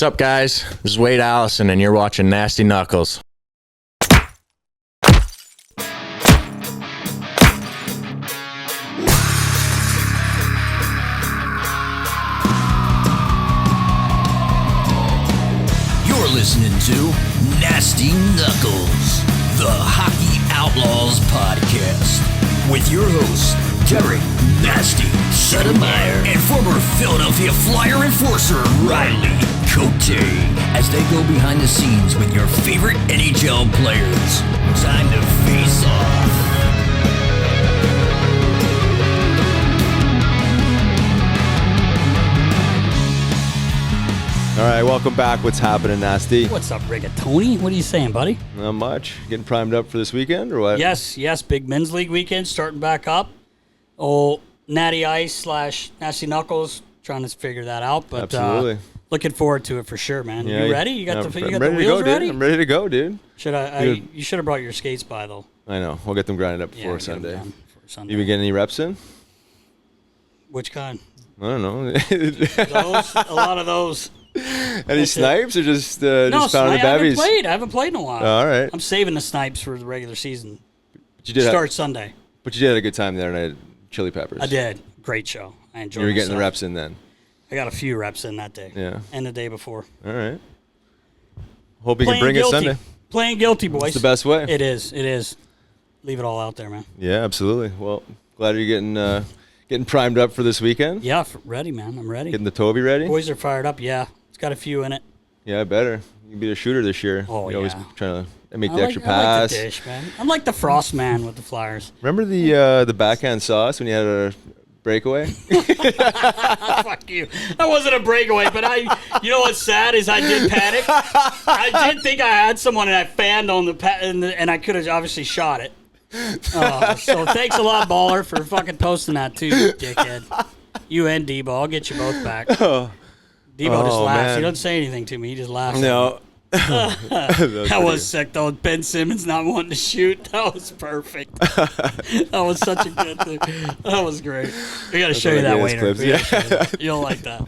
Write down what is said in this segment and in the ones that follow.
What's up, guys? This is Wade Allison, and you're watching Nasty Knuckles. You're listening to Nasty Knuckles, the Hockey Outlaws podcast, with your hosts, Derek Nasty Settlemyre and former Philadelphia Flyer enforcer Riley Cote, as they go behind the scenes with your favorite NHL players. Time to face off. All right, welcome back. What's happening, Nasty? What's up, Rigatoni? What are you saying, buddy? Not much. Getting primed up for this weekend, or what? Yes, big men's league weekend starting back up. Oh, Natty Ice / Nasty Knuckles, trying to figure that out, but Absolutely. Looking forward to it for sure, man. Yeah, you ready? You got I'm the ready wheels to go, ready? Dude. I'm ready to go, dude. You should have brought your skates by though. I know. We'll get them grinded up Yeah, before get 'em Sunday. done for Sunday. You been getting any reps in? Which kind? I don't know. Those, a lot of those. Any snipes or just pounding I babbies? haven't played in a while. All right. I'm saving the snipes for the regular season. But you did Start Sunday. But you did have a good time there night at Chili Peppers. I did. Great show. I enjoyed. You were getting the myself. reps in then. I got a few reps in that day. Yeah. And the day before. All right. Hope you can bring it Sunday. Playing guilty, boys. It's the best way. It is. Leave it all out there, man. Yeah, absolutely. Well, glad you're getting primed up for this weekend. Yeah, ready, man. I'm ready. Getting the Toby ready. Boys are fired up. Yeah, it's got a few in it. Yeah, better. You can be a shooter this year. Oh, You're always yeah. trying to make the I extra like pass. the dish, man. I'm like the Frost man with the Flyers. Remember the backhand sauce when you had a breakaway? Fuck you. That wasn't a breakaway, but you know what's sad is I did panic. I did think I had someone and I fanned on and I could have obviously shot it. So thanks a lot, Baller, for fucking posting that too, you dickhead. You and Debo, I'll get you both back. Debo just laughs. Man. He doesn't say anything to me. He just laughs. No. That was sick, though. Ben Simmons not wanting to shoot. That was perfect. That was such a good thing. That was great. We got to show you that later. You'll like that.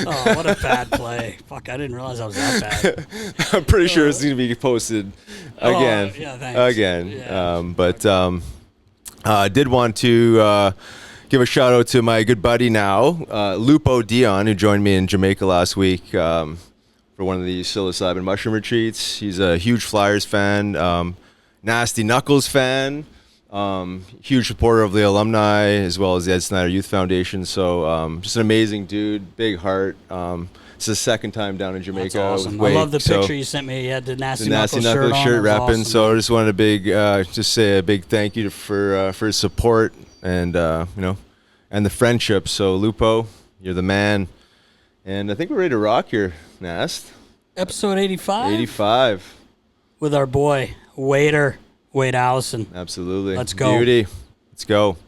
Oh, what a bad play. Fuck, I didn't realize I was that bad. I'm pretty sure it's going to be posted again. Yeah, thanks. Again. Yeah. I did want to give a shout out to my good buddy now, Lupo Dion, who joined me in Jamaica last week for one of the psilocybin mushroom retreats. He's a huge Flyers fan, Nasty Knuckles fan, huge supporter of the alumni as well as the Ed Snyder Youth Foundation. So just an amazing dude, big heart. It's his second time down in Jamaica. That's awesome. With Wade, I love the picture you sent me. You had the Nasty Knuckles shirt wrapping. Awesome, so I just wanted to just say a big thank you for his support and and the friendship. So Lupo, you're the man. And I think we're ready to rock here, Nast. Episode 85? 85. With our boy, Wade Allison. Absolutely. Let's go. Beauty. Let's go.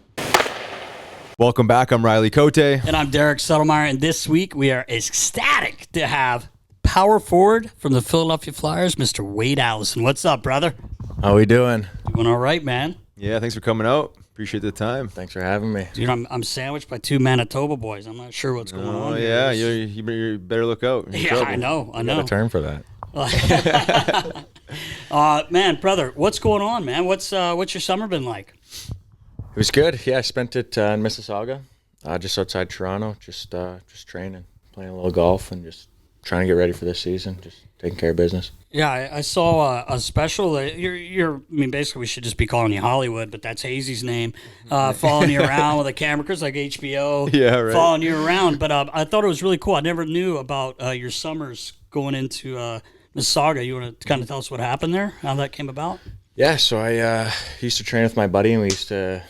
Welcome back. I'm Riley Cote. And I'm Derek Settlemyre. And this week we are ecstatic to have power forward from the Philadelphia Flyers, Mr. Wade Allison. What's up, brother? How we doing? Doing all right, man. Yeah, thanks for coming out. Appreciate the time. Thanks for having me. Dude, I'm sandwiched by two Manitoba boys. I'm not sure what's going on. Oh, here. yeah. You better look out. You're in Yeah, trouble. I know. Got a term for that. Man, brother, what's going on, man? What's your summer been like? It was good. Yeah, I spent it in Mississauga, just outside Toronto, just training, playing a little golf, and just trying to get ready for this season, just taking care of business. Yeah, I saw a special. Basically, we should just be calling you Hollywood, but that's Hazy's name. Following you around with a camera, because like HBO, Yeah, right. following you around. But I thought it was really cool. I never knew about your summers going into Mississauga. You want to kind of tell us what happened there, how that came about? Yeah, so I used to train with my buddy, and we used to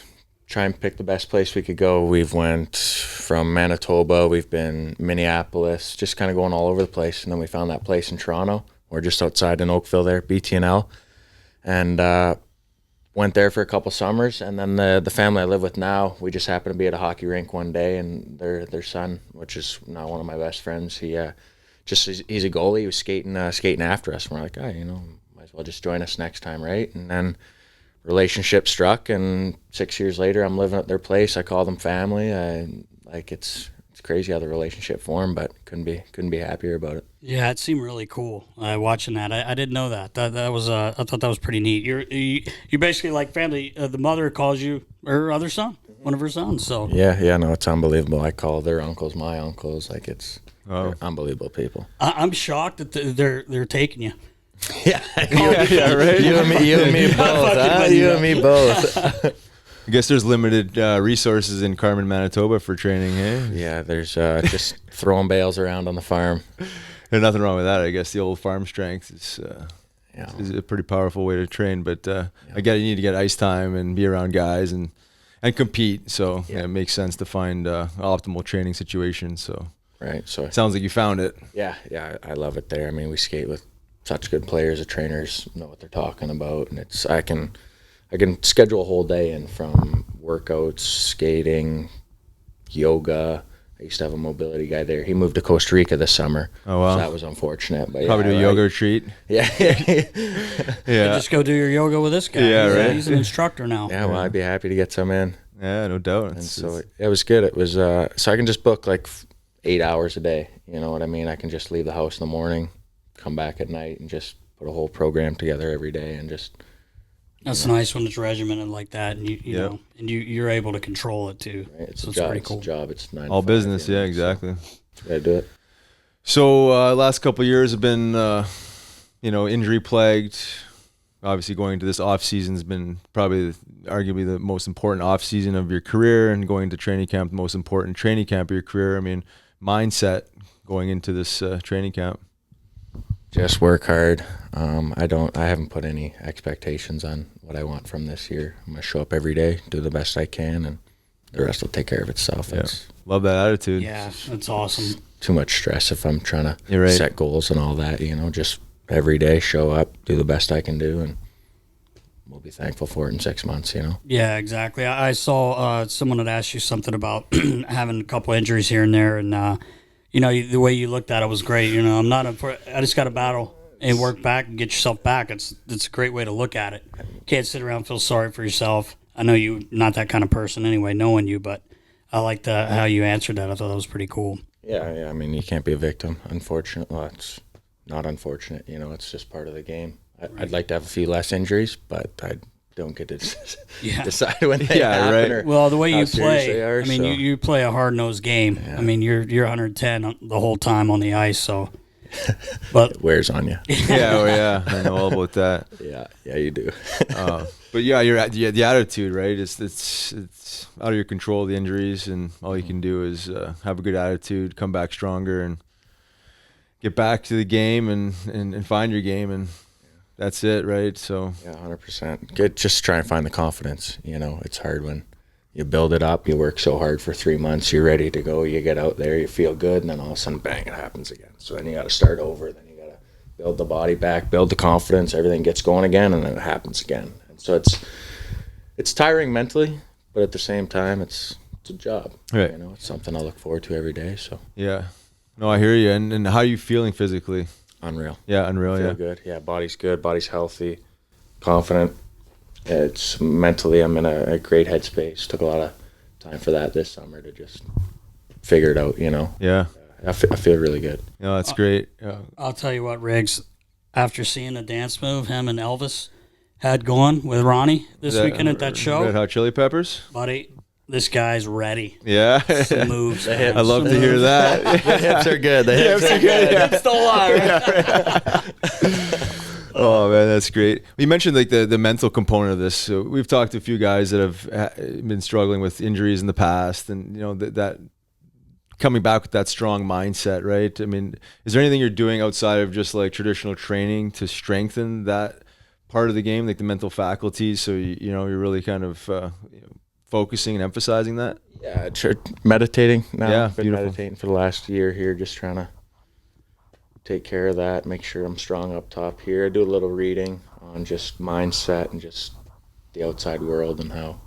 try and pick the best place we could go. We've went from Manitoba, we've been Minneapolis, just kind of going all over the place, and then we found that place in Toronto. We're just outside in Oakville there, BT&L, and went there for a couple summers. And then the family I live with now, we just happened to be at a hockey rink one day, and their son, which is now one of my best friends, he's a goalie. He was skating after us, and we're like, might as well just join us next time, right? And then relationship struck, and 6 years later, I'm living at their place. I call them family. It's it's crazy how the relationship formed, but couldn't be happier about it. Yeah, it seemed really cool watching that. I didn't know that. That was I thought that was pretty neat. You're basically like family. The mother calls you her other son, one of her sons. So Yeah, no, it's unbelievable. I call their uncles my uncles. Like they're unbelievable people. I'm shocked that they're taking you. Yeah, right. You and me both. Huh? You and me both. I guess there's limited resources in Carmen, Manitoba for training, hey? Yeah, there's just throwing bales around on the farm. There's nothing wrong with that. I guess the old farm strength is a pretty powerful way to train. But I get you need to get ice time and be around guys and compete. So it makes sense to find optimal training situations. So Right. So it sounds like you found it. yeah, I love it there. I mean, we skate with such good players. The trainers know what they're talking about, and I can schedule a whole day in from workouts, skating, yoga. I used to have a mobility guy there. He moved to Costa Rica this summer. Oh, wow. So that was unfortunate. But Probably do a yoga retreat. Yeah. Yeah. Just go do your yoga with this guy. Yeah, right. He's an instructor now. Yeah, well, I'd be happy to get some in. Yeah, no doubt. And so it was good. It was so I can just book like 8 hours a day. You know what I mean? I can just leave the house in the morning, come back at night, and just put a whole program together every day, and just. That's nice when it's regimented like that, and you know, and you're able to control it too. Right, it's So a it's job. pretty It's cool. a job. It's 9 to all 5, business. you know, Yeah, exactly. So gotta do it. So last couple of years have been, injury plagued. Obviously, going into this off season has been probably arguably the most important off season of your career, and going to training camp, the most important training camp of your career. I mean, mindset going into this training camp. Just work hard. I haven't put any expectations on what I want from this year. I'm gonna show up every day, do the best I can, and the rest will take care of itself. Yeah. It's Love that attitude. Yeah, that's awesome. too much stress if I'm trying to You're right. set goals and all that. Just every day show up, do the best I can do, and we'll be thankful for it in 6 months. Yeah, exactly. I saw someone had asked you something about having a couple injuries here and there, and the way you looked at it was great. I'm not I just got to battle and work back and get yourself back. It's a great way to look at it. Can't sit around and feel sorry for yourself. I know you're not that kind of person anyway, knowing you, but I liked how you answered that. I thought that was pretty cool. Yeah. I mean, you can't be a victim. Unfortunate. Well, it's not unfortunate. It's just part of the game. I'd like to have a few less injuries, but I don't get to decide when they happen. Right. Or Well, the way how you serious play, they are, I mean, so. you play a hard-nosed game. Yeah. I mean, you're 110 the whole time on the ice, so. But It wears on you. Yeah, I know all about that. Yeah, you do. But yeah, the attitude, right? It's out of your control, the injuries, and all you can do is have a good attitude, come back stronger, and get back to the game and find your game, and that's it, right? So Yeah, 100%. Good. Just try and find the confidence. It's hard when you build it up. You work so hard for 3 months. You're ready to go. You get out there. You feel good, and then all of a sudden, bang! It happens again. So then you got to start over. Then you got to build the body back, build the confidence. Everything gets going again, and then it happens again. And so it's tiring mentally, but at the same time, it's a job. Right. It's something I look forward to every day. So yeah, no, I hear you. And how are you feeling physically? unreal. Yeah, unreal. Feel Yeah, good. Yeah, body's good. Body's healthy, confident. It's mentally, I'm in a great headspace. Took a lot of time for that this summer to just figure it out. yeah. I feel really good. No, that's great. Yeah. I'll tell you what, Riggs, after seeing the dance move him and Elvis had going with Ronnie this weekend at that show, Red Hot Chili Peppers. buddy, this guy's ready. Yeah, Some moves. I love to hear that. The hips are good. The hips are good. Hips don't lie, right? Oh man, that's great. You mentioned like the mental component of this. So we've talked to a few guys that have been struggling with injuries in the past, and that coming back with that strong mindset, right? I mean, is there anything you're doing outside of just like traditional training to strengthen that part of the game, like the mental faculties? So you're really kind of focusing and emphasizing that. Yeah, meditating now. Yeah, I've been beautiful. meditating for the last year here, just trying to take care of that, make sure I'm strong up top here. I do a little reading on just mindset and just the outside world and how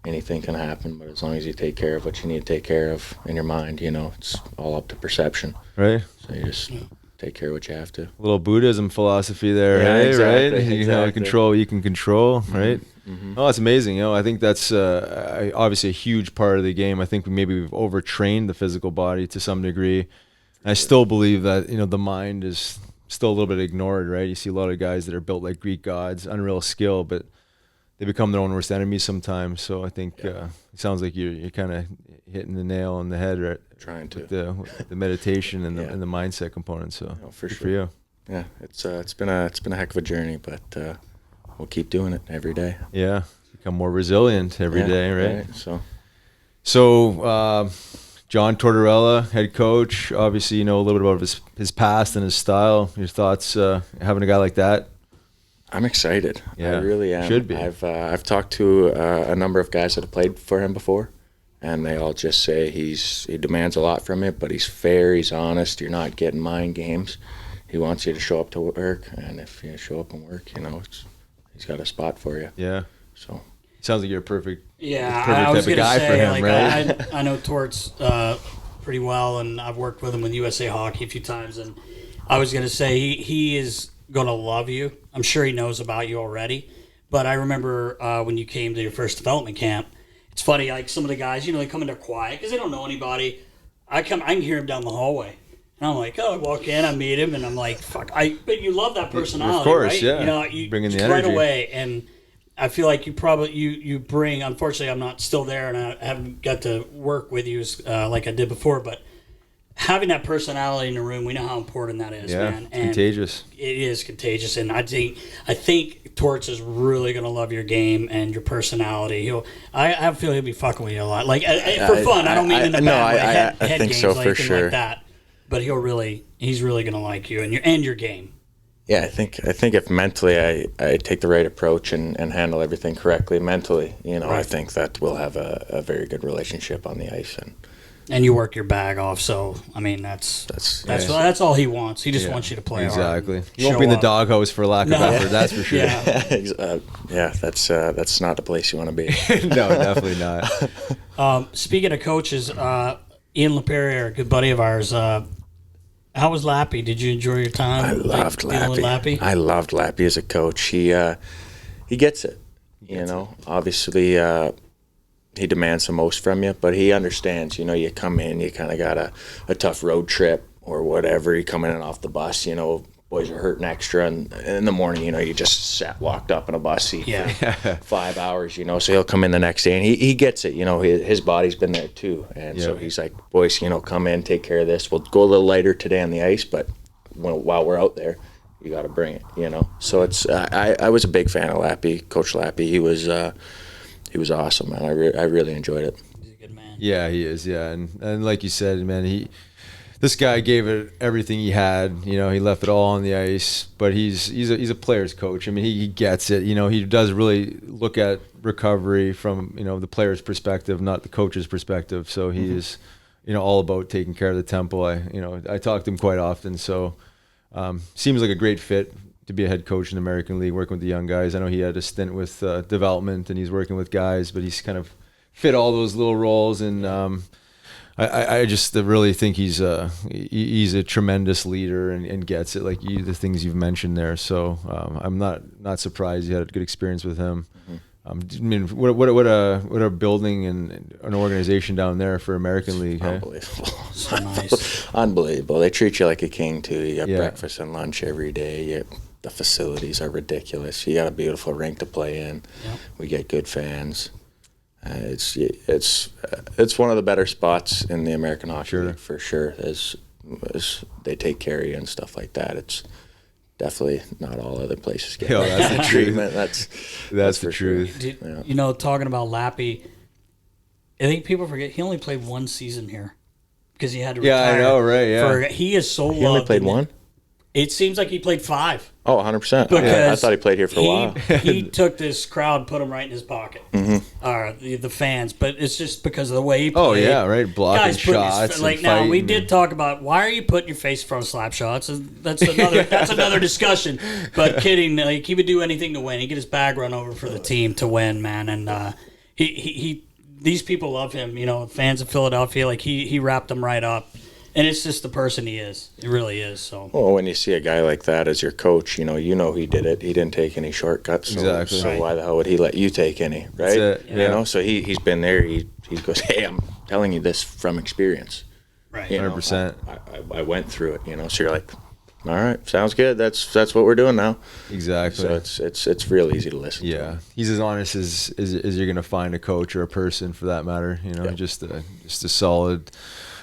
anything can happen, but as long as you take care of what you need to take care of in your mind, it's all up to perception. Right. So you just take care of what you have to. A little Buddhism philosophy there, Yeah, right? exactly, Right. You know, exactly. control what you can control, right? Oh, that's amazing. I think that's obviously a huge part of the game. I think maybe we've overtrained the physical body to some degree. I still believe that, the mind is still a little bit ignored, right? You see a lot of guys that are built like Greek gods, unreal skill, but they become their own worst enemies sometimes. So I think it sounds like you're kind of hitting the nail on the head, right? Trying to. With the meditation and the mindset component. So for good sure. for you. Yeah, it's been a heck of a journey, but we'll keep doing it every day. Yeah, become more resilient every day, right? So John Tortorella, head coach. Obviously, you know a little bit about his past and his style. Your thoughts having a guy like that? I'm excited. Yeah, I really am. Should be. I've talked to a number of guys that have played for him before, and they all just say he demands a lot from it, but he's fair, he's honest. You're not getting mind games. He wants you to show up to work, and if you show up and work, he's got a spot for you. Yeah. So sounds like you're a perfect I was type of gonna guy say, for him, like, right? I know Torts pretty well, and I've worked with him with USA Hockey a few times, and I was gonna say he is gonna love you. I'm sure he knows about you already, but I remember when you came to your first development camp. It's funny, like some of the guys, they come in there quiet because they don't know anybody. I can hear him down the hallway. And I'm like, I walk in, I meet him, and I'm like, fuck. But you love that personality, of course, right? yeah. You bringing the right energy away. And I feel like you bring. Unfortunately, I'm not still there, and I haven't got to work with you like I did before. But having that personality in the room, we know how important that is, man. And contagious. It is contagious, and I think Torts is really gonna love your game and your personality. I feel he'll be fucking with you a lot, like for fun. I don't mean in a bad way. Head think games, so for sure. Like that. But he's really gonna like you and your game. Yeah, I think if mentally I take the right approach and handle everything correctly mentally, Right. I think that we'll have a very good relationship on the ice. And you work your bag off, so I mean that's all he wants. He just wants you to play hard. Exactly. You won't be in the doghouse for lack of effort. That's for sure. Yeah. That's not the place you want to be. No, definitely not. Speaking of coaches, Ian Lapperriere, a good buddy of ours. How was Lappy? Did you enjoy your time? I loved Lappy. I loved Lappy as a coach. He gets it. Obviously he demands the most from you, but he understands. You come in, you kind of got a tough road trip or whatever. You come in and off the bus. Boys are hurting extra, and in the morning, you just walked up in a bus seat for 5 hours, so he'll come in the next day, and he gets it, his body's been there too, and so he's like, boys, come in, take care of this. We'll go a little lighter today on the ice, but while we're out there, you got to bring it, So it's I was a big fan of Lappy, Coach Lappy. He was awesome, man. I really enjoyed it. He's a good man. Yeah, he is. Yeah, and like you said, man, this guy gave it everything he had. He left it all on the ice. But he's a player's coach. I mean, he gets it. He does really look at recovery from the player's perspective, not the coach's perspective. So he is, all about taking care of the temple. I talk to him quite often. So seems like a great fit to be a head coach in the American League, working with the young guys. I know he had a stint with development, and he's working with guys, but he's kind of fit all those little roles. And I just really think he's a tremendous leader and gets it, like the things you've mentioned there. So I'm not surprised you had a good experience with him. I mean, what a building and an organization down there for American League. Unbelievable. So nice. Unbelievable. They treat you like a king too. You have breakfast and lunch every day. The facilities are ridiculous. You got a beautiful rink to play in. Yep. We get good fans. It's one of the better spots in the American Hockey League for sure. As they take care of you and stuff like that. It's definitely not all other places get that's the treatment. That's the truth. Talking about Lappy, I think people forget he only played one season here because he had to retire. Yeah, I know, right? Yeah, he is so loved. He only played one? It seems like he played 5. Oh, 100%. Because I thought he played here for a while. He took this crowd, put him right in his pocket. The fans, but it's just because of the way he played. Oh yeah, right. Blocking shots. Now we did talk about why are you putting your face in front of slap shots? That's another discussion. But kidding, like he would do anything to win. He'd get his bag run over for the team to win, man. And he these people love him. Fans of Philadelphia, like he wrapped them right up. And it's just the person he is. It really is. So. Well, when you see a guy like that as your coach, you know he did it. He didn't take any shortcuts. So, Exactly. So why the hell would he let you take any, right? That's it, You know, so he's been there. He goes, hey, I'm telling you this from experience. Right. You know, 100%. I went through it, you know. So you're like, all right, sounds good. That's what we're doing now. Exactly. So it's real easy to listen to. Yeah, he's as honest as you're gonna find a coach or a person for that matter. You know, Yep. just a solid,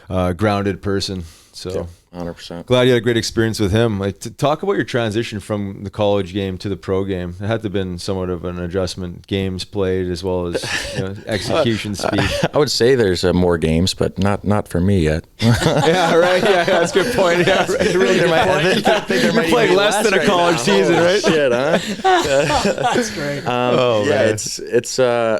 grounded person. So 100%. glad you had a great experience with him. Like, to talk about your transition from the college game to the pro game. It had to have been somewhat of an adjustment. Games played as well as execution speed. I would say there's more games, but not for me yet. Yeah, right. Yeah, that's a good point. Yeah, right. Really good point. You're playing less than a college season, right? Shit, huh? That's great. Yeah,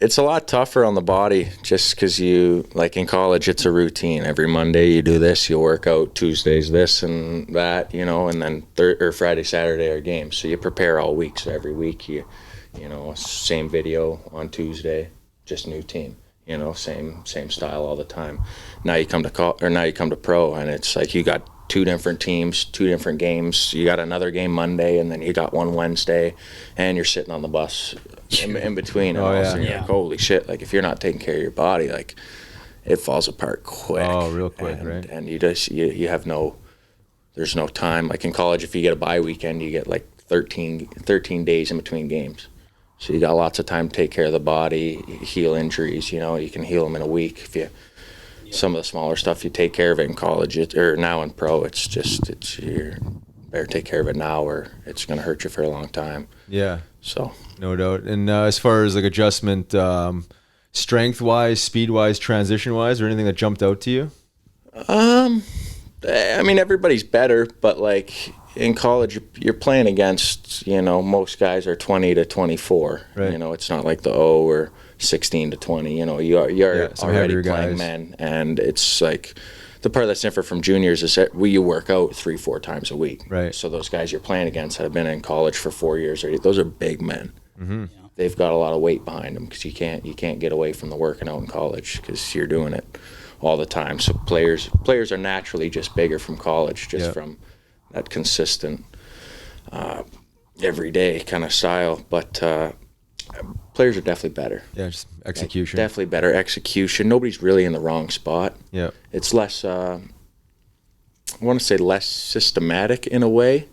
it's a lot tougher on the body just because you, like in college, it's a routine. Every Monday you do this, you work out. Tuesdays this and that, you know, and then Friday, Saturday are games. So you prepare all week. So every week you know, same video on Tuesday, just new team. You know, same style all the time. Now you come to pro, and it's like you got 2 different teams, 2 different games. You got another game Monday, and then you got one Wednesday, and you're sitting on the bus in between. And all of a sudden you're like, holy shit! Like if you're not taking care of your body, like it falls apart quick. Oh, real quick, right? And you have there's no time. Like in college, if you get a bye weekend, you get like 13 days in between games. So you got lots of time to take care of the body, heal injuries. You know, you can heal them in a week if you. Some of the smaller stuff you take care of it in college, or now in pro, you better take care of it now, or it's going to hurt you for a long time. Yeah. So no doubt. And as far as like adjustment, strength wise, speed wise, transition wise, or anything that jumped out to you? I mean, everybody's better, but like in college, you're playing against, you know, most guys are 20 to 24. Right. You know, it's not like the O or 16 to 20. You know, you're already playing guys. men, and it's like the part that's different from juniors is that you work out 3-4 times a week. Right. So those guys you're playing against that have been in college for 4 years already. Those are big men. Mm-hmm. Yeah. They've got a lot of weight behind them because you can't get away from the working out in college because you're doing it all the time. So players are naturally just bigger from college, just from that consistent, everyday kind of style. But players are definitely better. Yeah, just execution. Definitely better execution. Nobody's really in the wrong spot. Yeah. It's less, I want to say less systematic in a way,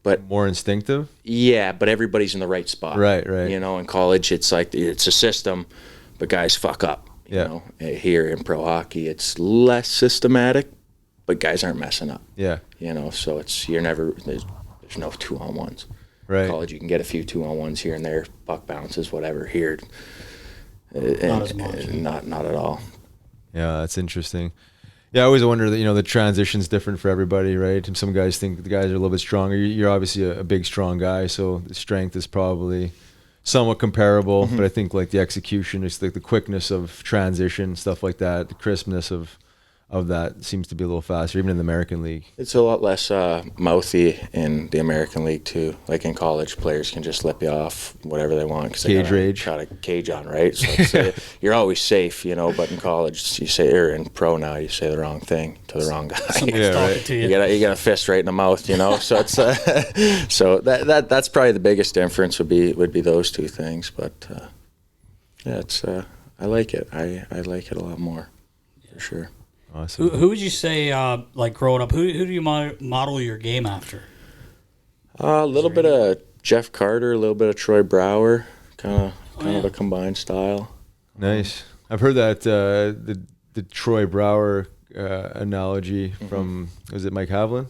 but more instinctive. yeah, but everybody's in the right spot. Right, right. You know, in college, it's like it's a system, but guys fuck up. You know, here in pro hockey, it's less systematic, but guys aren't messing up. Yeah. You know, so there's no 2-on-1s. Right. College, you can get a few 2-on-1s here and there, puck bounces, whatever. Here, Not as much. Not at all. Yeah, that's interesting. Yeah, I always wonder that, you know, the transition's different for everybody, right? And some guys think the guys are a little bit stronger. You're obviously a big, strong guy, so the strength is probably somewhat comparable. But I think like the execution, it's like the quickness of transition, stuff like that, the crispness of that seems to be a little faster, even in the American League. It's a lot less mouthy in the American League too. Like in college, players can just lip you off whatever they want because they got a cage on, right? So you're always safe, you know. But in college, you say, or in pro now, you say the wrong thing to the wrong guy. Somebody's talking to you. You get a fist right in the mouth, you know. So it's so that's probably the biggest difference would be those two things. But yeah, it's I like it. I like it a lot more for sure. Awesome. Who would you say, like growing up, who do you model your game after? A little bit of Jeff Carter, a little bit of Troy Brower, kind of a combined style. Nice. I've heard that the Troy Brower analogy from, was it Mike Havlin?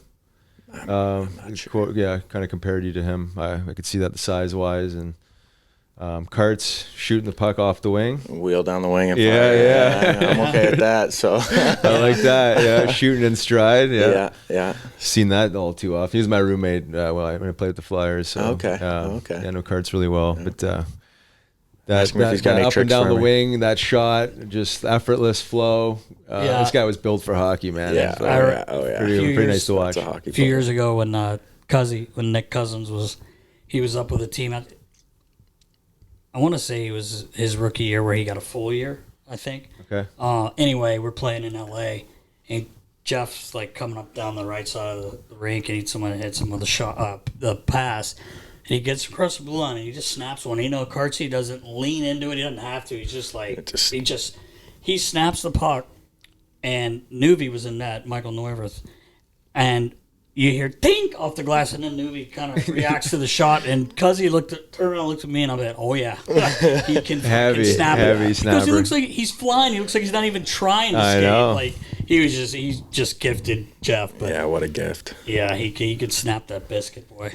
I'm not sure. Quote, yeah, kind of compared you to him. I could see that the size wise and Carts shooting the puck off the wing. Wheel down the wing and Yeah, fire. yeah. I'm okay with that. So I like that. Yeah, shooting in stride. yeah. Seen that all too often. He was my roommate when I played with the Flyers. So, Okay. Yeah, I know Carts really well. Yeah. But that he's got any up and tricks down for the me. wing, that shot, just effortless flow. This guy was built for hockey, man. Yeah. So, Oh yeah. pretty nice to watch. That's a hockey A few player. years ago when Nick Cousins was up with a team. I want to say it was his rookie year where he got a full year, I think. Okay. Anyway, we're playing in LA, and Jeff's like coming up down the right side of the rink, and someone hits him with a shot, the pass, and he gets across the blue line, and he just snaps one. Kartsy doesn't lean into it; he doesn't have to. He's just like he snaps the puck, and Nuvi was in net, Michael Neuwirth, and you hear dink off the glass, and then Nuvi kind of reacts to the shot, and because he turned around and looked at me, and I'm like, oh yeah, he can heavy snap it. snapper. Because he looks like he's flying. He looks like he's not even trying to skate. know. Like he's just gifted, Jeff. But Yeah, what a gift. yeah, he could snap that biscuit, boy.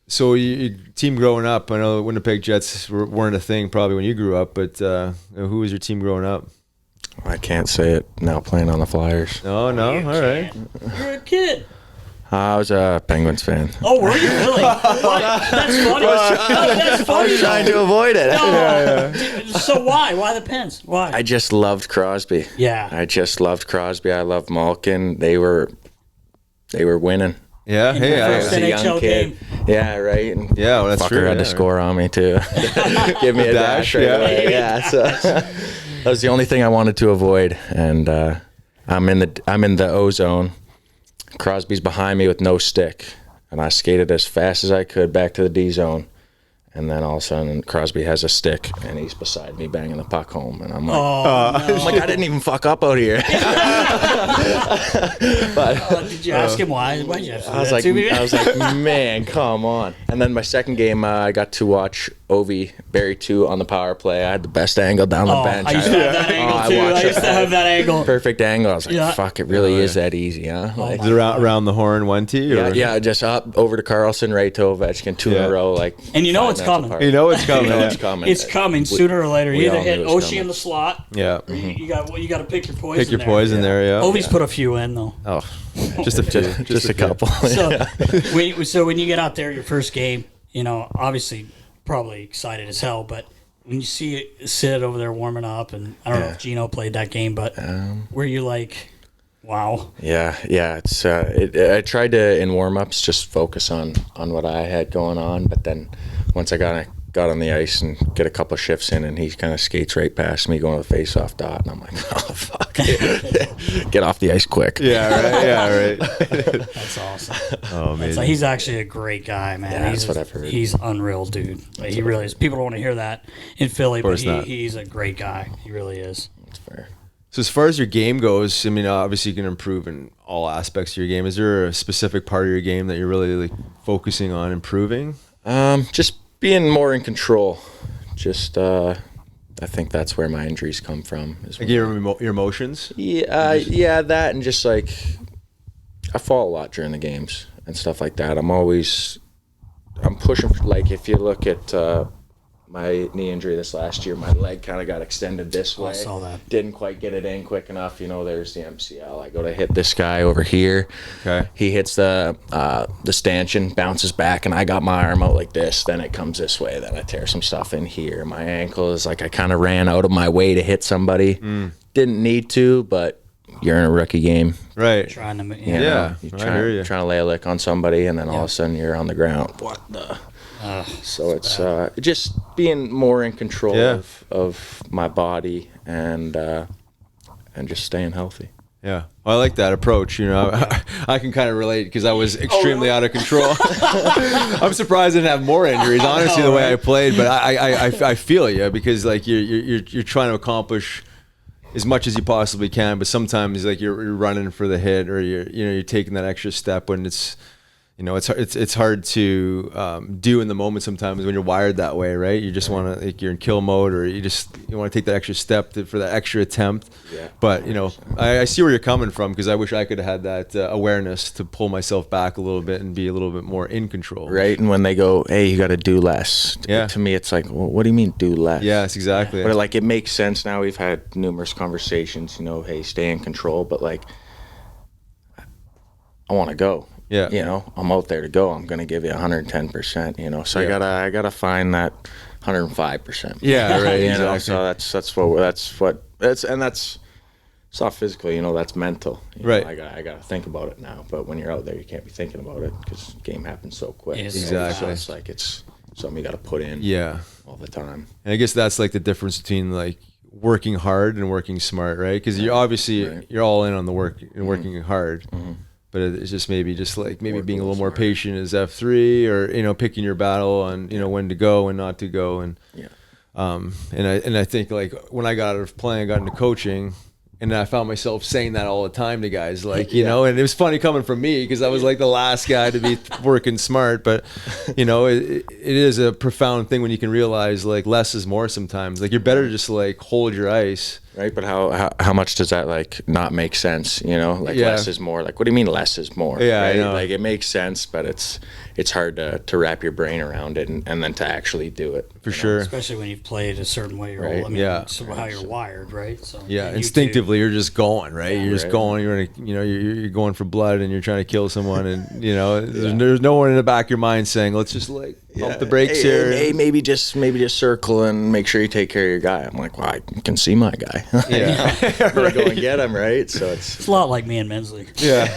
So your team growing up, I know Winnipeg Jets weren't a thing probably when you grew up, but who was your team growing up? I can't say it now playing on the Flyers. No, all right. You're a kid. I was a Penguins fan. Oh, were you really? What? That's funny. That's funny. Trying to avoid it. No. So why? Why the Pens? Why? I just loved Crosby. Yeah. I just loved Crosby. I loved Malkin. They were winning. Yeah, In hey, your I first was a young NHL kid. game. Yeah, right. And yeah, well, that's fucker true. had to score on me too. Give me a dash right away. Yeah, so that was the only thing I wanted to avoid. And I'm in the O zone. Crosby's behind me with no stick, and I skated as fast as I could back to the D zone. And then all of a sudden, Crosby has a stick, and he's beside me banging the puck home. And I'm like, I didn't even fuck up out here. But did you ask him why? Why did you have to do I was that like, to me? man, come on. And then my second game, I got to watch Ovi bury 2 on the power play. I had the best angle down the bench. I used to have that angle too. I used to have that angle. Perfect angle. I was like, Yeah. fuck, it really is that easy, huh? Like, Is it around the horn 1T? Or? yeah, just up over to Carlson, right to Ovechkin, 2 in Yeah. a row. Like, And you know it's 5 minutes coming. apart. You know it's coming. You know yeah. it's coming. It's coming sooner or later. we You either all hit knew it was Oshie coming. in the slot. Yeah. You got to pick your poison. Pick your there. poison there, yeah. Ovi's put a few in though. Oh, just a few. Just a couple. So when you get out there, your first game, obviously probably excited as hell, but when you see it sit over there warming up, and I don't know if Gino played that game, but were you like, wow? Yeah. It's I tried to in warm-ups just focus on what I had going on, but then once I got on the ice and get a couple shifts in, and he kind of skates right past me going to the face-off dot, and I'm like, oh fuck, get off the ice quick. Right. That's awesome. Oh, amazing. He's actually a great guy, man. Yeah, that's what I've heard. He's unreal, dude. He really is. People don't want to hear that in Philly, but he's a great guy. He really is. That's fair. So as far as your game goes, I mean, obviously you can improve in all aspects of your game. Is there a specific part of your game that you're really focusing on improving? Just being more in control. Just I think that's where my injuries come from. Like your emotions? Yeah, that, and just like I fall a lot during the games and stuff like that. I'm pushing for, like, if you look at my knee injury this last year, my leg kind of got extended this way. I saw that. Didn't quite get it in quick enough. There's the MCL. I go to hit this guy over here. Okay. He hits the stanchion, bounces back, and I got my arm out like this. Then it comes this way. Then I tear some stuff in here. My ankle is like I kind of ran out of my way to hit somebody. Didn't need to, but you're in a rookie game. Right. Trying to, Yeah, You're I hear you. trying to lay a lick on somebody, and then all of a sudden you're on the ground. What the? So it's just being more in control of my body and just staying healthy. Yeah, well, I like that approach. I can kind of relate because I was extremely out of control. I'm surprised I didn't have more injuries, honestly, the way I played. But I feel you because like you're trying to accomplish as much as you possibly can, but sometimes like you're running for the hit, or you're taking that extra step when it's hard to do in the moment sometimes when you're wired that way, right? You just want to, like, you're in kill mode, or you want to take that extra step for that extra attempt. Yeah. But I see where you're coming from, because I wish I could have had that awareness to pull myself back a little bit and be a little bit more in control. Right, and when they go, hey, you got to do less. Yeah. To me, it's like, well, what do you mean do less? Yes, exactly. But like, it makes sense now. We've had numerous conversations. Hey, stay in control. But like, I want to go. Yeah. I'm out there to go. I'm going to give you 110%, so I gotta find that 105%. Yeah, right. Exactly. So that's it's not physical, that's mental. Right. I got to think about it now, but when you're out there, you can't be thinking about it because the game happens so quick. Yes. Exactly. So it's like it's something you got to put in Yeah. all the time. And I guess that's like the difference between like working hard and working smart, right? Because you obviously you're all in on the work and working hard, but it's just maybe being a little more patient as F3, or picking your battle on when to go and not to go, and and I think like when I got out of playing, I got into coaching. And I found myself saying that all the time to guys, like, and it was funny coming from me because I was like the last guy to be working smart. But, it is a profound thing when you can realize like less is more sometimes. Like you're better to just like hold your ice. Right, but how much does that like not make sense? Less is more. Like, what do you mean less is more? Yeah, right? I know. Like it makes sense, but it's hard to wrap your brain around it and then to actually do it. For sure. Especially when you've played a certain way. Right. I mean, Yeah. so how you're wired, right? So Instinctively you're just going, right? You're just going. You're going for blood, and you're trying to kill someone, and there's no one in the back of your mind saying, let's just like pump the brakes here. Hey, maybe just circle and make sure you take care of your guy. I'm like, well, I can see my guy. Yeah. Right. Go and get him, right? So it's a lot like me and Mensley. Yeah.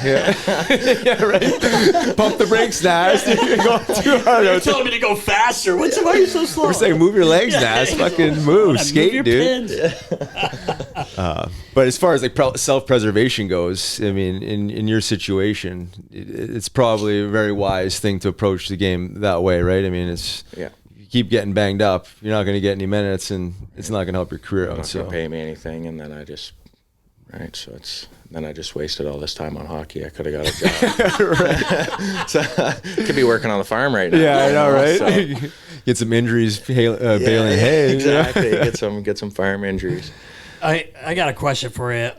Yeah, right. Pump the brakes, Nas. You're going too hard. You're telling me to go faster. Why are you so slow? We're saying move your legs, Nas. Fucking move. Skate, your dude. pins. But as far as like self-preservation goes, I mean, in your situation, it's probably a very wise thing to approach the game that way, right? I mean, you keep getting banged up, you're not going to get any minutes, and it's not going to help your career out. Not going to pay me anything, and then I just wasted all this time on hockey. I could have got a job. So could be working on the farm right now. Yeah, I know, right? So, get some injuries, baling hay. Exactly. Get some farm injuries. I got a question for you.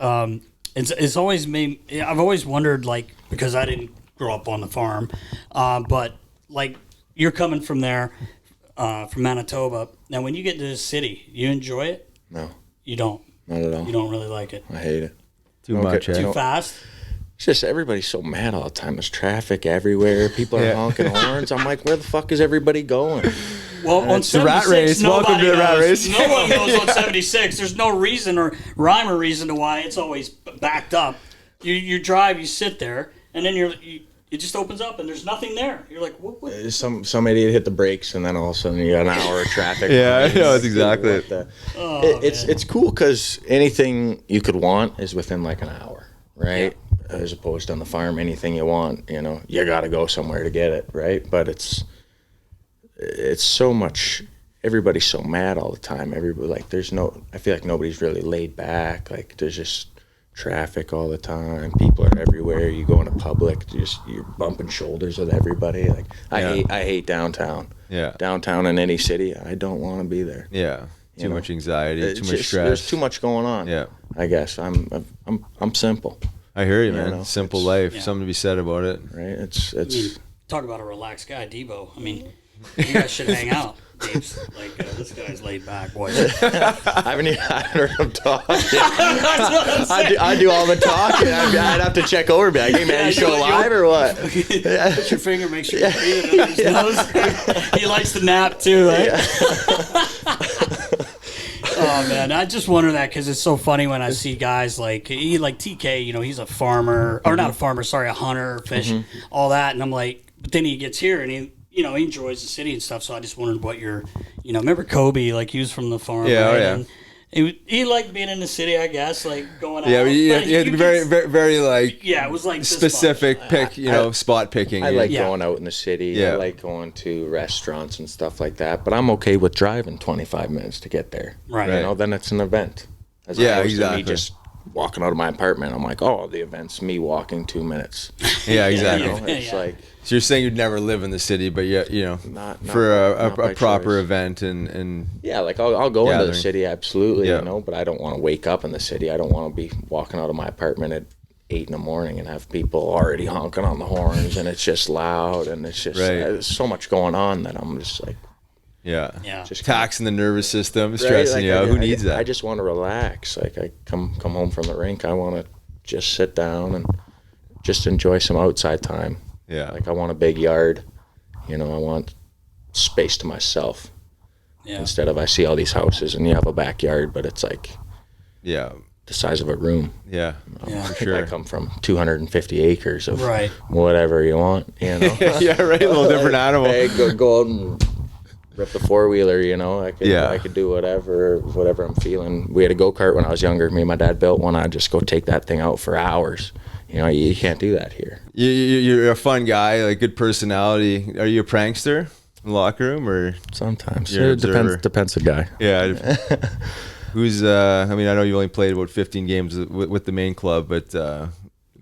It's always made. I've always wondered, like, because I didn't grow up on the farm, but like you're coming from there, from Manitoba. Now, when you get to the city, you enjoy it? No, you don't. Not at all. You don't really like it. I hate it. Too much. Too fast. It's just everybody's so mad all the time. There's traffic everywhere. People are honking horns. I'm like, where the fuck is everybody going? Well, on it's the rat race. Welcome to the rat race. No one knows on 76. There's no reason or rhyme or reason to why it's always backed up. You drive, you sit there, and then it just opens up and there's nothing there. You're like, what? Some idiot hit the brakes, and then all of a sudden you got an hour of traffic. Yeah, I know, it's exactly it. It's cool because anything you could want is within like an hour, right? Yeah. As opposed to on the farm, anything you want, you got to go somewhere to get it, right? But it's so much. Everybody's so mad all the time. Everybody, like, I feel like nobody's really laid back. Like, there's just traffic all the time. People are everywhere. You go into public, you're bumping shoulders with everybody. Like, I hate downtown. Yeah, downtown in any city, I don't want to be there. Yeah, too much anxiety, too much stress. There's too much going on. Yeah, I guess I'm simple. I hear you, man. Simple life. Something to be said about it. Right. It's. I mean, talk about a relaxed guy, Debo. I mean, you guys should hang out. Dave's like, this guy's laid back, boy. I haven't heard him talk. I do all the talking. I'd have to check over. Be like, hey man, you show live or what? Put your finger, make sure you're breathing under his nose. He likes to nap too, right? Oh man, I just wonder that because it's so funny when I see guys like TK. He's a farmer, or not a farmer, sorry, a hunter, fish, all that, and I'm like, but then he gets here and he enjoys the city and stuff. So I just wondered what your, remember Kobe? Like he was from the farm. Yeah, right? yeah. And he liked being in the city, I guess, like going out. Yeah, you had to be very, very, very like. Yeah, it was like specific pick, spot picking. I like going out in the city. Yeah. I like going to restaurants and stuff like that. But I'm okay with driving 25 minutes to get there. Right. Then it's an event. As opposed to me just walking out of my apartment. I'm like, oh, the event's me walking 2 minutes. Yeah, exactly. It's like. So you're saying you'd never live in the city, but not for a proper choice. Event and yeah, like I'll go into the city absolutely, but I don't want to wake up in the city. I don't want to be walking out of my apartment at 8 a.m. and have people already honking on the horns and it's just loud and it's just there's so much going on that I'm just like just taxing the nervous system, stressing you out. Who needs that? I just want to relax. Like I come home from the rink, I want to just sit down and just enjoy some outside time. Yeah. Like I want a big yard, I want space to myself. Yeah. Instead of I see all these houses and you have a backyard, but it's like the size of a room. Yeah. For sure. I come from 250 acres of right. whatever you want, Yeah, right. A little different animal. Go out and rip the four-wheeler, you know. I could do whatever I'm feeling. We had a go-kart when I was younger. Me and my dad built one. I'd just go take that thing out for hours. You know, you can't do that here. You're a fun guy, like good personality. Are you a prankster in the locker room, or sometimes? You're an It observer? depends the guy. Yeah. Who's? I mean, I know you only played about 15 games with the main club, but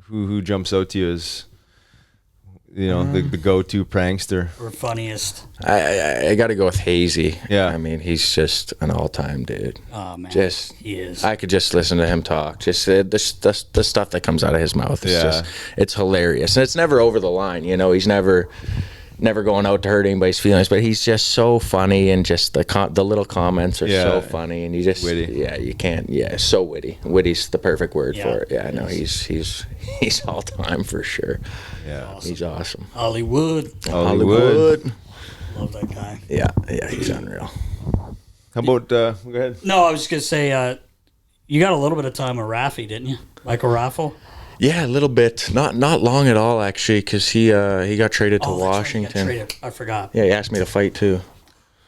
who jumps out to you as, you know, the go-to prankster Or funniest. I got to go with Hazy. Yeah. I mean, he's just an all-time dude. Oh man, Just he is. I could just listen to him talk. Just the stuff that comes out of his mouth is just, it's hilarious, and it's never over the line. You know, he's never going out to hurt anybody's feelings, but he's just so funny, and just the little comments are so funny, and you just witty. you can't so witty. Witty's the perfect word for it. Yeah, no, he's all time for sure. Yeah, Awesome. He's awesome. Hollywood. Hollywood. Love that guy. Yeah, he's unreal. How about go ahead? No, I was just gonna say, you got a little bit of time with Rafi, didn't you? Michael Raffle. Yeah, a little bit. Not long at all, actually, because he got traded to Oh, that's right, he got Washington. traded. I forgot. Yeah, he asked me to fight too.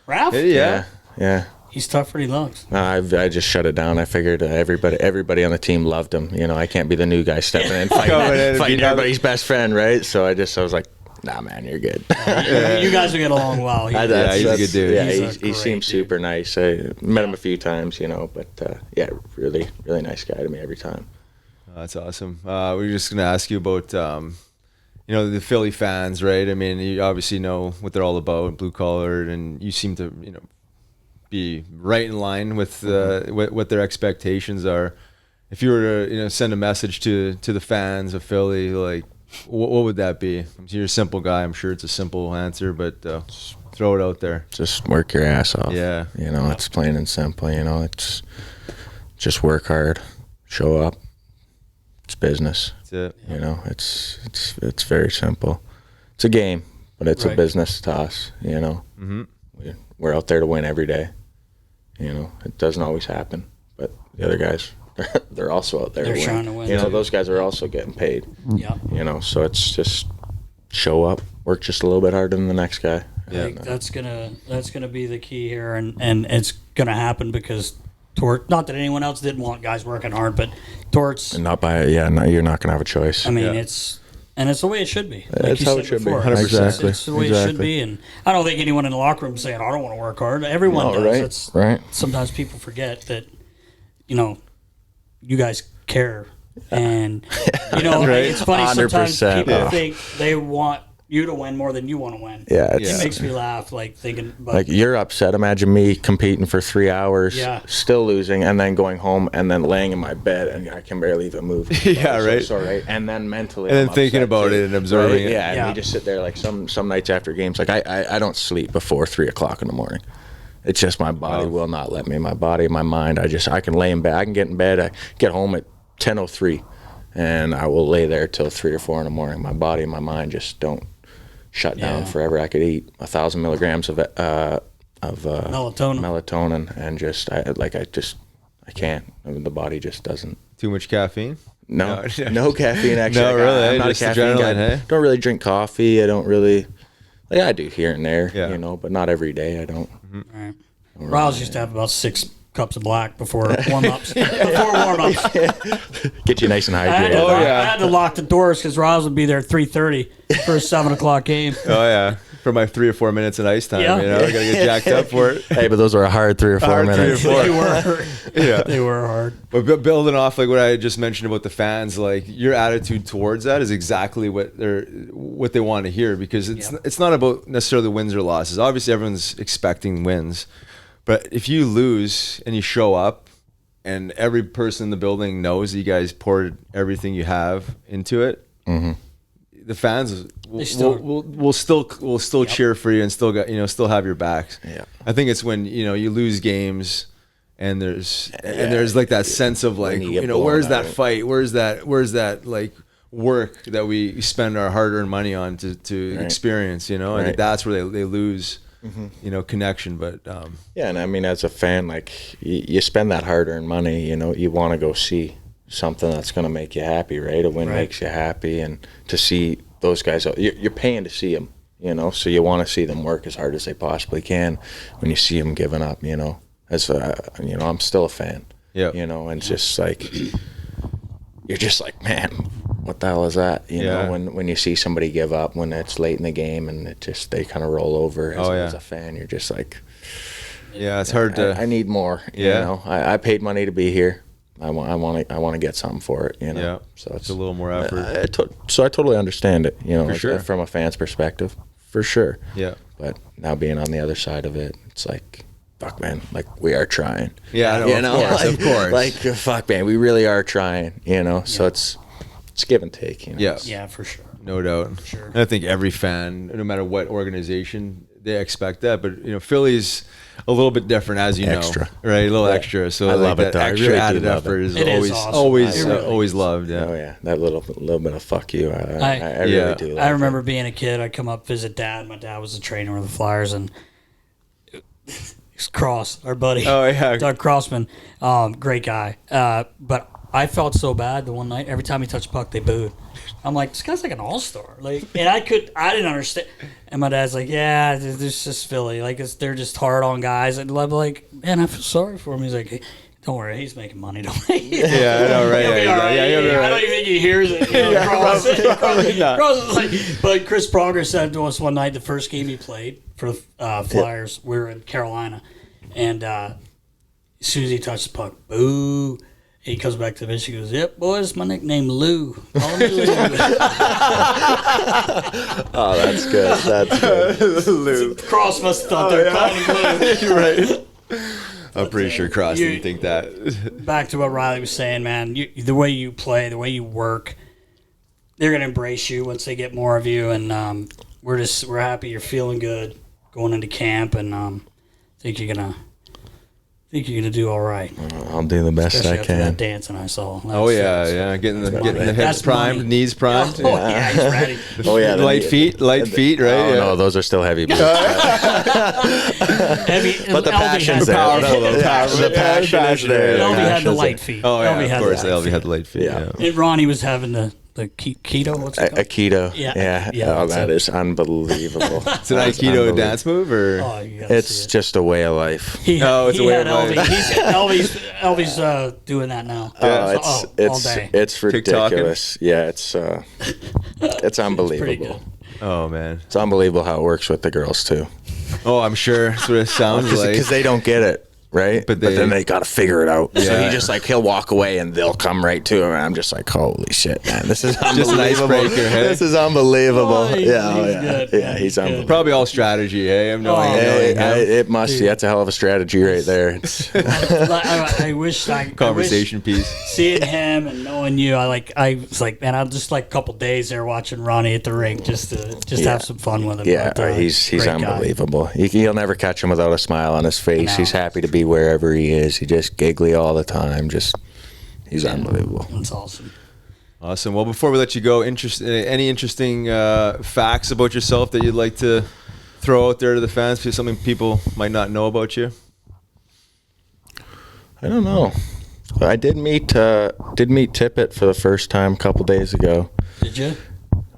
Ralph? Yeah. He's tough for he looks. I just shut it down. I figured everybody on the team loved him. You know, I can't be the new guy stepping in Coming in and fighting beating up. everybody's best friend, right? So I was like, nah, man, you're good. You guys will get along well. he's a good dude. Yeah, He's a he great seems dude. super nice. I met him a few times, you know, but yeah, really, really nice guy to me every time. That's awesome. We were just going to ask you about, you know, the Philly fans, right? I mean, you obviously know what they're all about, blue collar, and you seem to, you know, be right in line with what their expectations are. If you were to, you know, send a message to the fans of Philly, like, what would that be? You're a simple guy. I'm sure it's a simple answer, but throw it out there. Just work your ass off. Yeah. You know, it's plain and simple. You know, it's just work hard, show up. It's business. That's it. You know, it's very simple. It's a game, but it's a business to us. You know, we're out there to win every day. You know, it doesn't always happen, but the other guys, they're also out there. They're to win. trying to win, You know, too. those guys are also getting paid. Yeah. You know, so it's just show up, work just a little bit harder than the next guy. I think that's gonna be the key here, and it's gonna happen because not that anyone else didn't want guys working hard, but Torts. And not by no, you're not gonna have a choice. I mean, it's the way it should be. Like That's you how said it should before. be. 100%. Exactly. It's the way it should Exactly. be, and I don't think anyone in the locker room is saying, "I don't want to work hard." Everyone No, does. right, It's, right. Sometimes people forget that, you know, you guys care, and you know, Right. it's funny. Sometimes 100%, people yeah. think they want you to win more than you want to win. Yeah, It makes me laugh, like thinking, but like you're upset. Imagine me competing for 3 hours, still losing, and then going home and then laying in my bed and I can barely even move. Yeah, right. So, right. And then mentally, And then I'm thinking upset about too, it and absorbing right? it. Yeah, and Yeah. we just sit there like some nights after games. Like I don't sleep before 3:00 in the morning. It's just my body will not let me. My body, my mind. I can lay in bed. I can get in bed. I get home at 10:03, and I will lay there till 3 or 4 in the morning. My body and my mind just don't shut down forever. I could eat 1,000 milligrams of melatonin, and I can't. I mean, the body just doesn't. Too much caffeine? No caffeine. Actually, No, really? I'm not Just a caffeine guy. adrenaline, hey? Don't really drink coffee. I don't really. Like I do here and there, Yeah. you know, but not every day. I don't. right. Riles used to have about 6 cups of black before warm-ups. Before warm-ups. Get you nice and I had, hydrated. to, I had to lock the doors because Riles would be there at 3:30 for a 7:00 game. Oh, yeah. For my 3 or 4 minutes in ice time, Yeah. you know, I got to get jacked up for it. Hey, but those were a hard 3 or 4 Hard 3 or minutes. 4. They were. Yeah. They were hard. But building off like what I just mentioned about the fans, like your attitude towards that is exactly what they want to hear, because it's not about necessarily wins or losses. Obviously, everyone's expecting wins, but if you lose and you show up, and every person in the building knows that you guys poured everything you have into it, the fans will still cheer for you and still have your backs. Yeah. I think it's when you lose games. And there's like that sense of like, When you get where's blown that out. fight? Where's that like work that we spend our hard-earned money on to experience? I think Right. that's where they lose, connection. But Yeah, and I mean, as a fan, like you spend that hard-earned money. You want to go see something that's going to make you happy, right? A win Right. makes you happy, and to see those guys, you're paying to see them. you know. So you want to see them work as hard as they possibly can when you see them giving up, you know. As you know, I'm still a fan. Yeah. You know, and it's just like, you're just like, man, what the hell is that? You know, when you see somebody give up when it's late in the game and they kind of roll over as a fan, you're just like, yeah, it's hard to. I need more. You know, I paid money to be here. I want to get something for it. You know, Yeah. so it's a little more effort. So I totally understand it. You know, For sure. from a fan's perspective, for sure. Yeah. But now being on the other side of it, it's like, fuck, man, like we are trying. Yeah, I know, you know, of course. Like, fuck, man, we really are trying. You know, so it's give and take. You know? Yeah. Yeah, for sure. No doubt. Sure. And I think every fan, no matter what organization, they expect that. But you know, Philly's a little bit different, as you Extra. know, right? A little extra. So I love like it, that though. I extra really do added love effort it. is It is always, awesome. always, It really always loved. Yeah. Oh yeah, that little bit of fuck you. I really do. I remember being a kid. I'd come up visit Dad. My dad was a trainer with the Flyers, and it's Cross, our buddy. Oh yeah. Doug Crossman, great guy. But I felt so bad the one night. Every time he touched the puck, they booed. I'm like, this guy's like an all-star. Like, and I didn't understand. And my dad's like, yeah, this is Philly. Like, they're just hard on guys. And I'm like, man, I feel sorry for him. He's like, hey, don't worry, he's making money. Don't worry. Yeah, I know, right? He'll be all right. I don't even think he hears it. You know, Cross is like, but Chris Pronger said to us one night, the first game he played for the Flyers, we were in Carolina, and as soon as he touched the puck, boo. He comes back to the bench. He goes, "Yep, boys, my nickname Lou. Call me Lou." Oh, that's good. That's good. Lou. Cross must have thought they were calling him Lou. Right. I'm pretty sure Cross didn't think that. Back to what Riley was saying, man. The way you play, the way you work, they're gonna embrace you once they get more of you, and we're happy you're feeling good going into camp, and think you're gonna do all right. I'll do the best Especially I after that can. dancing I saw. Oh yeah, getting the heads That's primed, money. knees primed. Oh yeah, he's ready. Oh yeah, light feet, right? Oh Yeah. no, those are still heavy boots. Heavy, But the LV passion's had- there. Powerful, though. The passion is there. LV had the passion's light there. feet. Oh yeah, LV of had course, the light LV had the light feet. Yeah. Yeah. And Ronnie was having the keto. What's it called? Aikido. Yeah. Oh, that's that it. is unbelievable. It's an Aikido dance move, or Oh, you gotta It's see it. just a way of life. He had, Oh, it's he a way had of life. LV. Elvy's doing that now. Oh, all day. it's ridiculous. Yeah, it's unbelievable. pretty good. oh man, It's unbelievable how it works with the girls too, oh I'm sure that's what it sounds like. because they don't get it. Right, But then they got to figure it out. So Yeah. he just like he'll walk away and they'll come right to him, and I'm just like, holy shit, man, this is Just an unbelievable. icebreaker, hey? This is unbelievable. Oh, he's yeah, good, yeah, man. he's He's good. unbelievable. Probably all strategy, hey? I'm Oh, knowing, Hey, knowing him. it must. Dude. That's a hell of a strategy right there. It's, I wish Conversation piece. seeing him and knowing you. I was like, man, I'll just like a couple days there watching Ronnie at the rink just to have some fun with him. yeah, But, he's great guy. unbelievable. You'll never catch him without a smile on his face. No. He's happy to be wherever he is. He just giggly all the time. He's unbelievable. That's awesome. Awesome. Well, before we let you go, any interesting facts about yourself that you'd like to throw out there to the fans? Something people might not know about you? I don't know. I did meet Tippett for the first time a couple days ago. Did you?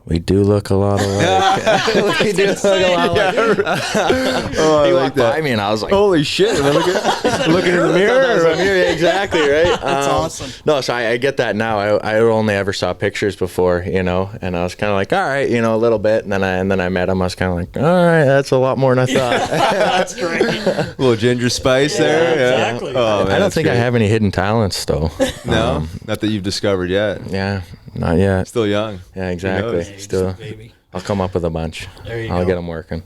We do look a lot alike. We do look a lot alike. Oh, He I like walked by that. me and I was like, Holy shit! Am I looking in the I mirror? was like, yeah, exactly, right? That's awesome. No, so I get that now. I only ever saw pictures before, and I was kind of like, all right, a little bit, and then I met him. I was kind of like, all right, that's a lot more than I thought. That's great. A little ginger spice there. Yeah. exactly. Oh, man, I don't that's think I great. have any hidden talents, though. No, not that you've discovered yet. Yeah, not yet. Still young. Yeah, exactly. knows? Hey, Still, baby. I'll come up with a bunch. There you I'll go. get them working.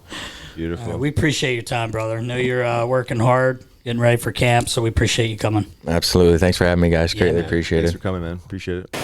Beautiful. We appreciate your time, brother. I know you're working hard, getting ready for camp, so we appreciate you coming. Absolutely. Thanks for having me, guys. Greatly man. appreciate Thanks it. for coming, man. Appreciate it.